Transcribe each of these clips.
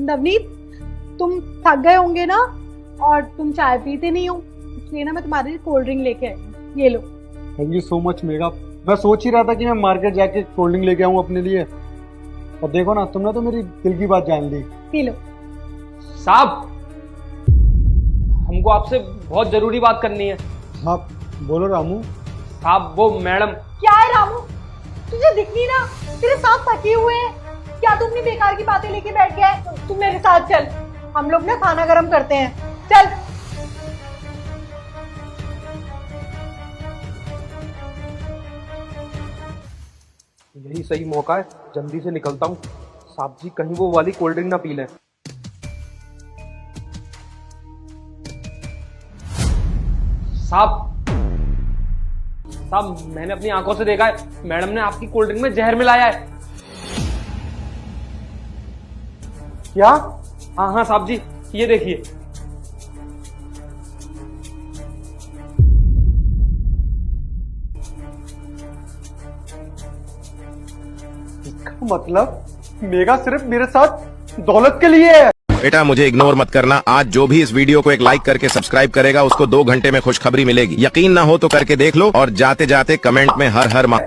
नवनीत, तुम थक गए होंगे ना, और तुम चाय पीते नहीं हो, इसलिए ना मैं तुम्हारे लिए कोल्ड ड्रिंक लेके आई हूँ। ये लो। Thank you so much Megha. मैं सोच ही रहा था कि मैं मार्केट जाके कोल्ड ड्रिंक लेके आऊँ अपने लिए, और देखो ना तुमने तो मेरी दिल की बात जान ली। P low. साहब, हमको आपसे बहुत जरूरी बात करनी है। हाँ बोलो रामू। साहब, वो मैडम। क्या है रामू, तुझे दिख नहीं रहा? तेरे साथ थके हुए हैं क्या? तुम भी बेकार की बातें लेके बैठ गया है? तुम मेरे साथ चल, हम लोग ना खाना गरम करते हैं। चल। यही सही मौका है, जल्दी से निकलता हूँ। साहब जी कहीं वो वाली कोल्ड ड्रिंक ना पी लें। साहब, मैंने अपनी आंखों से देखा है, मैडम ने आपकी कोल्ड ड्रिंक में जहर मिलाया है। क्या? हाँ हाँ साहब जी, ये देखिए। इसका मतलब मेघा सिर्फ मेरे साथ दौलत के लिए है। बेटा मुझे इग्नोर मत करना। आज जो भी इस वीडियो को एक लाइक करके सब्सक्राइब करेगा उसको 2 घंटे में खुशखबरी मिलेगी। यकीन ना हो तो करके देख लो, और जाते जाते कमेंट में हर हर माँ।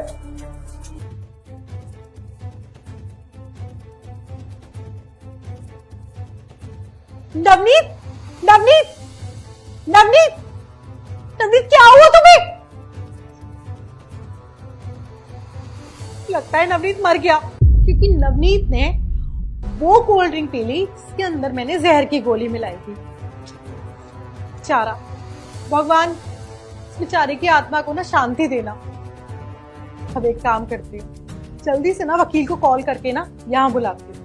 नवनीत, नवनीत, नवनीत, नवनीत, क्या हुआ तुम्हें? लगता है नवनीत मर गया, क्योंकि नवनीत ने वो कोल्ड ड्रिंक पी ली जिसके अंदर मैंने जहर की गोली मिलाई थी। बेचारा, भगवान इस बेचारे की आत्मा को ना शांति देना। अब एक काम करती हूँ, जल्दी से ना वकील को कॉल करके ना यहाँ बुलाती हूँ।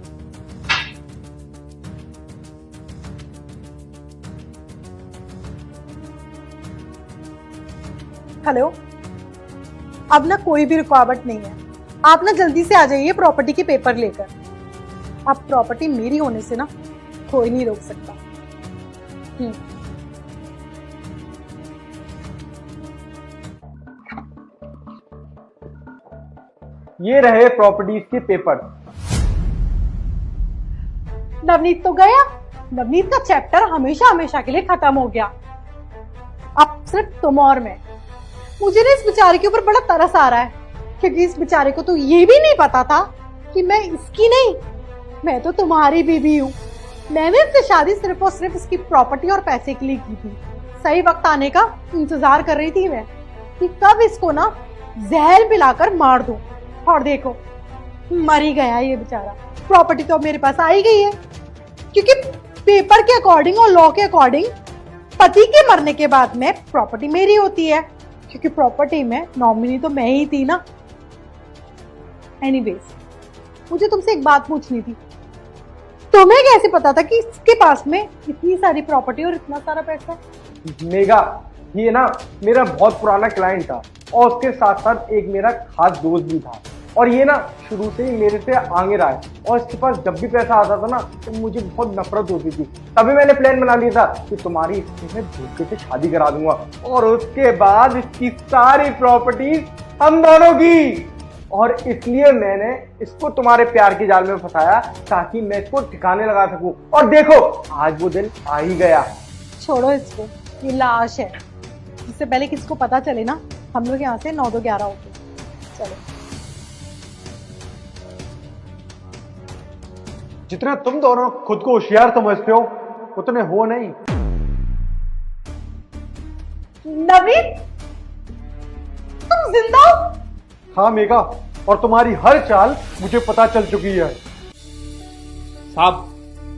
हेलो, अब ना कोई भी रुकावट नहीं है, आप ना जल्दी से आ जाइए प्रॉपर्टी के पेपर लेकर। अब प्रॉपर्टी मेरी होने से ना कोई नहीं रोक सकता। ये रहे प्रॉपर्टीज के पेपर। नवनीत तो गया, नवनीत का चैप्टर हमेशा हमेशा के लिए खत्म हो गया। अब सिर्फ तुम और मैं। मुझे ना इस बेचारे के ऊपर बड़ा तरस आ रहा है, क्योंकि इस बेचारे को तो ये भी नहीं पता था कि मैं इसकी नहीं, मैं तो तुम्हारी बीवी हूँ। मैंने इससे शादी सिर्फ और सिर्फ इसकी प्रॉपर्टी और पैसे के लिए की थी। सही वक्त आने का इंतजार कर रही थी मैं कि कब इसको ना जहर पिलाकर मार दूं, और देखो मर ही गया ये बेचारा। प्रॉपर्टी तो अब मेरे पास आ ही गई है, क्योंकि पेपर के अकॉर्डिंग और लॉ के अकॉर्डिंग पति के मरने के बाद में प्रॉपर्टी मेरी होती है, क्योंकि प्रॉपर्टी में नॉमिनी तो मैं ही थी ना। एनीवेज, मुझे तुमसे एक बात पूछनी थी। तुम्हें कैसे पता था कि इसके पास में इतनी सारी प्रॉपर्टी और इतना सारा पैसा? मेघा, ये ना मेरा बहुत पुराना क्लाइंट था, और उसके साथ साथ एक मेरा खास दोस्त भी था, और ये ना शुरू से ही मेरे से आगे रहा है, और इसके पास जब भी पैसा आता था ना तो मुझे बहुत नफरत होती थी। तभी मैंने प्लान बना लिया था कि तुम्हारी इससे मैं धोखे से शादी करा दूंगा, और उसके बाद इसकी सारी प्रॉपर्टीज हम दोनों की। और इसलिए मैंने इसको तुम्हारे प्यार के जाल में फंसाया, ताकि मैं इसको ठिकाने लगा सकूं। और देखो आज वो दिन आ ही गया। छोड़ो इसको, ये लाश है। इससे पहले किसी को पता चले ना, हम लोग यहाँ से 9-11 होते। चलो। जितना तुम दोनों खुद को होशियार समझते हो उतने हो नहीं। नवनीत, तुम जिंदा हो? हाँ मेघा, और तुम्हारी हर चाल मुझे पता चल चुकी है। साहब,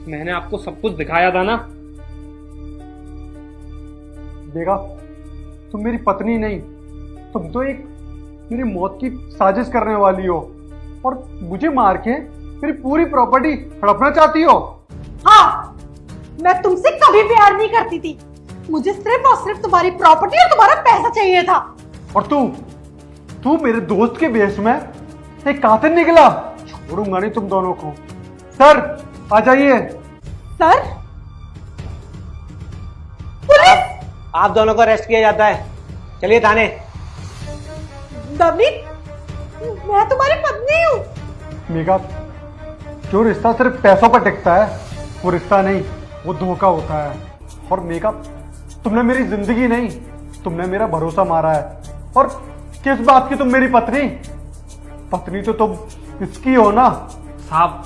मैंने आपको सब कुछ दिखाया था ना। मेघा, तुम मेरी पत्नी नहीं, तुम तो एक मेरी मौत की साजिश करने वाली हो, और मुझे मार के मेरी पूरी प्रॉपर्टी हड़पना चाहती हो। हाँ, मैं तुमसे कभी प्यार नहीं करती थी। मुझे सिर्फ और सिर्फ तुम्हारी प्रॉपर्टी और तुम्हारा पैसा चाहिए था। और तू मेरे दोस्त के बेस में एक कातिल निकला। छोड़ूंगा नहीं तुम दोनों को। सर आ जाइए। सर? पुलिस? आप दोनों को अरेस्ट किया जाता है, चलिए थाने। नवनीत, मैं तुम्हारी पत्नी हूँ। मेघा, जो रिश्ता सिर्फ पैसों पर टिकता है वो रिश्ता नहीं, वो धोखा होता है। और मेघा, तुमने मेरी जिंदगी नहीं, तुमने मेरा भरोसा मारा है। और किस बात की तुम मेरी पत्नी? पत्नी तो तुम इसकी हो ना। साहब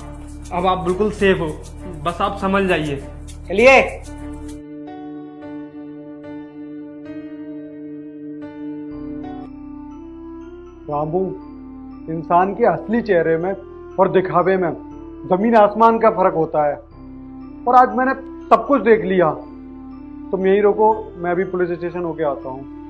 अब आप बिल्कुल सेफ हो, बस आप समझ जाइए। चलिए। रामू, इंसान के असली चेहरे में और दिखावे में जमीन आसमान का फर्क होता है। और आज मैंने सब कुछ देख लिया। तुम यहीं रुको, मैं भी पुलिस स्टेशन होके आता हूँ।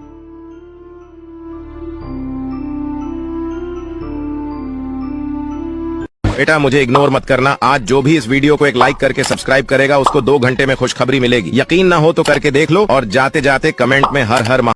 बेटा मुझे इग्नोर मत करना। आज जो भी इस वीडियो को एक लाइक करके सब्सक्राइब करेगा उसको 2 घंटे में खुशखबरी मिलेगी। यकीन ना हो तो करके देख लो और जाते जाते कमेंट में हर हर